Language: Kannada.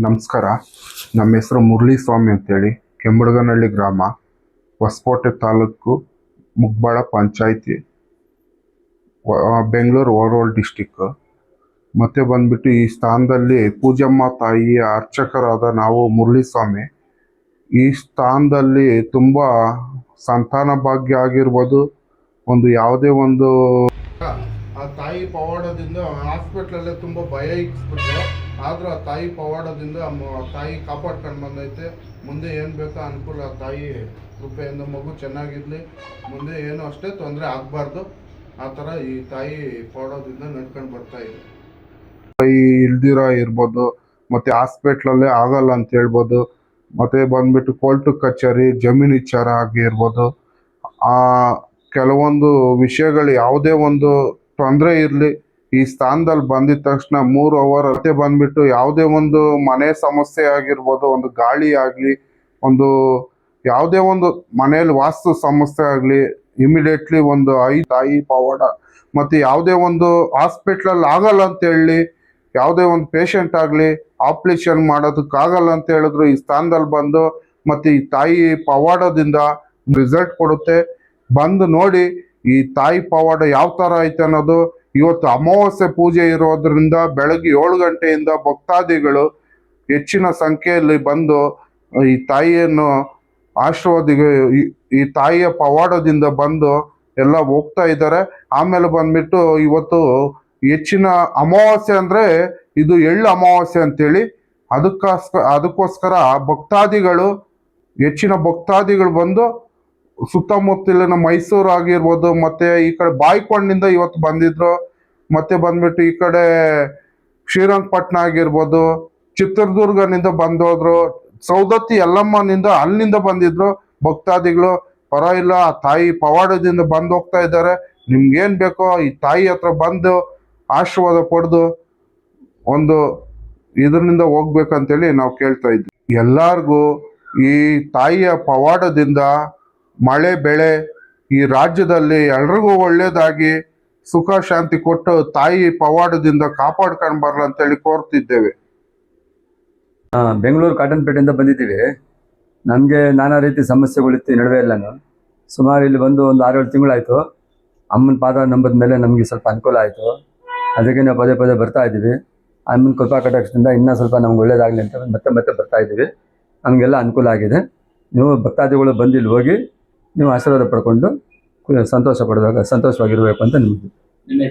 ನಮಸ್ಕಾರ. ನಮ್ಮ ಹೆಸರು ಮುರಳಿ ಸ್ವಾಮಿ ಅಂತೇಳಿ, ಕೆಂಬಡಗನಹಳ್ಳಿ ಗ್ರಾಮ, ಹೊಸಕೋಟೆ ತಾಲೂಕು, ಮುಗ್ಬಾಳ ಪಂಚಾಯಿತಿ, ಬೆಂಗಳೂರು ಓವರ್ಆಲ್ ಡಿಸ್ಟಿಕ್. ಮತ್ತೆ ಬಂದ್ಬಿಟ್ಟು ಈ ಸ್ಥಾನದಲ್ಲಿ ಪೂಜಮ್ಮ ತಾಯಿಯ ಅರ್ಚಕರಾದ ನಾವು ಮುರಳಿ ಸ್ವಾಮಿ. ಈ ಸ್ಥಾನದಲ್ಲಿ ತುಂಬ ಸಂತಾನ ಭಾಗ್ಯ ಆಗಿರ್ಬೋದು, ಒಂದು ಯಾವುದೇ ಒಂದು ಆ ತಾಯಿ ಪವಾಡದಿಂದ ಹಾಸ್ಪಿಟ್ಲಲ್ಲೇ ತುಂಬ ಭಯ ಇಕ್ಸ್ಬಿಟ್ರು. ಆದರೂ ಆ ತಾಯಿ ಪವಾಡದಿಂದ ತಾಯಿ ಕಾಪಾಡ್ಕೊಂಡು ಬಂದೈತೆ. ಮುಂದೆ ಏನು ಬೇಕೋ ಅನುಕೂಲ ಆ ತಾಯಿ ಕೃಪೆಯಿಂದ ಮಗು ಚೆನ್ನಾಗಿರಲಿ, ಮುಂದೆ ಏನೂ ಅಷ್ಟೇ ತೊಂದರೆ ಆಗಬಾರ್ದು. ಆ ಥರ ಈ ತಾಯಿ ಪವಾಡದಿಂದ ನಡ್ಕೊಂಡು ಬರ್ತಾ ಇದೆ. ತಾಯಿ ಇಲ್ದಿರ ಇರ್ಬೋದು, ಮತ್ತು ಹಾಸ್ಪಿಟ್ಲಲ್ಲೇ ಆಗಲ್ಲ ಅಂತ ಹೇಳ್ಬೋದು. ಮತ್ತು ಬಂದ್ಬಿಟ್ಟು ಕೋರ್ಟು ಕಚೇರಿ ಜಮೀನು ವಿಚಾರ ಆಗಿರ್ಬೋದು, ಕೆಲವೊಂದು ವಿಷಯಗಳು ಯಾವುದೇ ಒಂದು ತೊಂದರೆ ಇರಲಿ, ಈ ಸ್ಥಾನದಲ್ಲಿ ಬಂದಿದ ತಕ್ಷಣ 3 ಅವರ್ ಮತ್ತೆ ಬಂದ್ಬಿಟ್ಟು ಯಾವುದೇ ಒಂದು ಮನೆ ಸಮಸ್ಯೆ ಆಗಿರ್ಬೋದು, ಒಂದು ಗಾಳಿ ಆಗಲಿ, ಒಂದು ಯಾವುದೇ ಒಂದು ಮನೆಯಲ್ಲಿ ವಾಸ್ತು ಸಮಸ್ಯೆ ಆಗಲಿ, ಇಮಿಡಿಯೇಟ್ಲಿ ಒಂದು ತಾಯಿ ಪವಾಡ. ಮತ್ತು ಯಾವುದೇ ಒಂದು ಹಾಸ್ಪಿಟ್ಲಲ್ಲಿ ಆಗಲ್ಲ ಅಂತ ಹೇಳಿ, ಯಾವುದೇ ಒಂದು ಪೇಷಂಟ್ ಆಗಲಿ ಆಪ್ರೇಷನ್ ಮಾಡೋದಕ್ಕಾಗಲ್ಲ ಅಂತ ಹೇಳಿದ್ರು, ಈ ಸ್ಥಾನದಲ್ಲಿ ಬಂದು ಮತ್ತು ಈ ತಾಯಿ ಪವಾಡದಿಂದ ರಿಸಲ್ಟ್ ಕೊಡುತ್ತೆ. ಬಂದು ನೋಡಿ ಈ ತಾಯಿ ಪವಾಡ ಯಾವ ಥರ ಐತೆ ಅನ್ನೋದು. ಇವತ್ತು ಅಮಾವಾಸ್ಯೆ ಪೂಜೆ ಇರೋದ್ರಿಂದ ಬೆಳಗ್ಗೆ 7 ಗಂಟೆಯಿಂದ ಭಕ್ತಾದಿಗಳು ಹೆಚ್ಚಿನ ಸಂಖ್ಯೆಯಲ್ಲಿ ಬಂದು ಈ ತಾಯಿಯನ್ನು ಆಶೀರ್ವಾದಿಗೆ ಈ ತಾಯಿಯ ಪವಾಡದಿಂದ ಬಂದು ಎಲ್ಲ ಹೋಗ್ತಾ ಇದ್ದಾರೆ. ಆಮೇಲೆ ಬಂದ್ಬಿಟ್ಟು ಇವತ್ತು ಹೆಚ್ಚಿನ ಅಮಾವಾಸ್ಯೆ ಅಂದರೆ ಇದು ಎಳ್ಳು ಅಮಾವಾಸ್ಯೆ ಅಂತೇಳಿ, ಅದಕ್ಕೋಸ್ಕರ ಭಕ್ತಾದಿಗಳು ಹೆಚ್ಚಿನ ಭಕ್ತಾದಿಗಳು ಬಂದು ಸುತ್ತಮುತ್ತಲಿನ ಮೈಸೂರು ಆಗಿರ್ಬೋದು, ಮತ್ತೆ ಈ ಕಡೆ ಬಾಯ್ಕೊಂಡ್ನಿಂದ ಇವತ್ತು ಬಂದಿದ್ರು. ಮತ್ತೆ ಬಂದ್ಬಿಟ್ಟು ಈ ಕಡೆ ಶ್ರೀರಂಗಪಟ್ಟಣ ಆಗಿರ್ಬೋದು, ಚಿತ್ರದುರ್ಗನಿಂದ ಬಂದೋದ್ರು, ಸೌದತ್ತಿ ಯಲ್ಲಮ್ಮನಿಂದ ಅಲ್ಲಿಂದ ಬಂದಿದ್ರು ಭಕ್ತಾದಿಗಳು. ಪರವಾಗಿಲ್ಲ, ಆ ತಾಯಿ ಪವಾಡದಿಂದ ಬಂದು ಹೋಗ್ತಾ ಇದ್ದಾರೆ. ನಿಮ್ಗೇನು ಬೇಕೋ ಈ ತಾಯಿ ಹತ್ರ ಬಂದು ಆಶೀರ್ವಾದ ಪಡೆದು ಒಂದು ಇದರಿಂದ ಹೋಗ್ಬೇಕಂತೇಳಿ ನಾವು ಕೇಳ್ತಾ ಇದ್ವಿ. ಎಲ್ಲರಿಗೂ ಈ ತಾಯಿಯ ಪವಾಡದಿಂದ ಮಳೆ ಬೆಳೆ ಈ ರಾಜ್ಯದಲ್ಲಿ ಎಲ್ರಿಗೂ ಒಳ್ಳೇದಾಗಿ ಸುಖ ಶಾಂತಿ ಕೊಟ್ಟು ತಾಯಿ ಪವಾಡದಿಂದ ಕಾಪಾಡ್ಕೊಂಡು ಬರಲ್ಲ ಅಂತೇಳಿ ಕೋರ್ತಿದ್ದೇವೆ. ಬೆಂಗಳೂರು ಕಾಟನ್ಪೇಟೆಯಿಂದ ಬಂದಿದ್ದೀವಿ. ನಮಗೆ ನಾನಾ ರೀತಿ ಸಮಸ್ಯೆಗಳಿತ್ತು ಈ ನಡುವೆ ಎಲ್ಲನೂ. ಸುಮಾರು ಇಲ್ಲಿ ಬಂದು ಒಂದು 6-7 ತಿಂಗಳಾಯಿತು. ಅಮ್ಮನ ಪಾದ ನಂಬದ ಮೇಲೆ ನಮಗೆ ಸ್ವಲ್ಪ ಅನುಕೂಲ ಆಯಿತು. ಅದಕ್ಕೆ ನಾವು ಪದೇ ಪದೇ ಬರ್ತಾ ಇದ್ದೀವಿ. ಅಮ್ಮನ ಕೃಪಾ ಕಟಾಕ್ಷದಿಂದ ಇನ್ನೂ ಸ್ವಲ್ಪ ನಮ್ಗೆ ಒಳ್ಳೇದಾಗಲಿ ಅಂತ ಮತ್ತೆ ಮತ್ತೆ ಬರ್ತಾ ಇದ್ದೀವಿ. ನಮಗೆಲ್ಲ ಅನುಕೂಲ ಆಗಿದೆ. ನೀವು ಭಕ್ತಾದಿಗಳು ಬಂದು ಇಲ್ಲಿ ಹೋಗಿ ನೀವು ಆಶೀರ್ವಾದ ಪಡ್ಕೊಂಡು ಸಂತೋಷವಾಗಿರಬೇಕು ಅಂತ ನಿಮಗೆ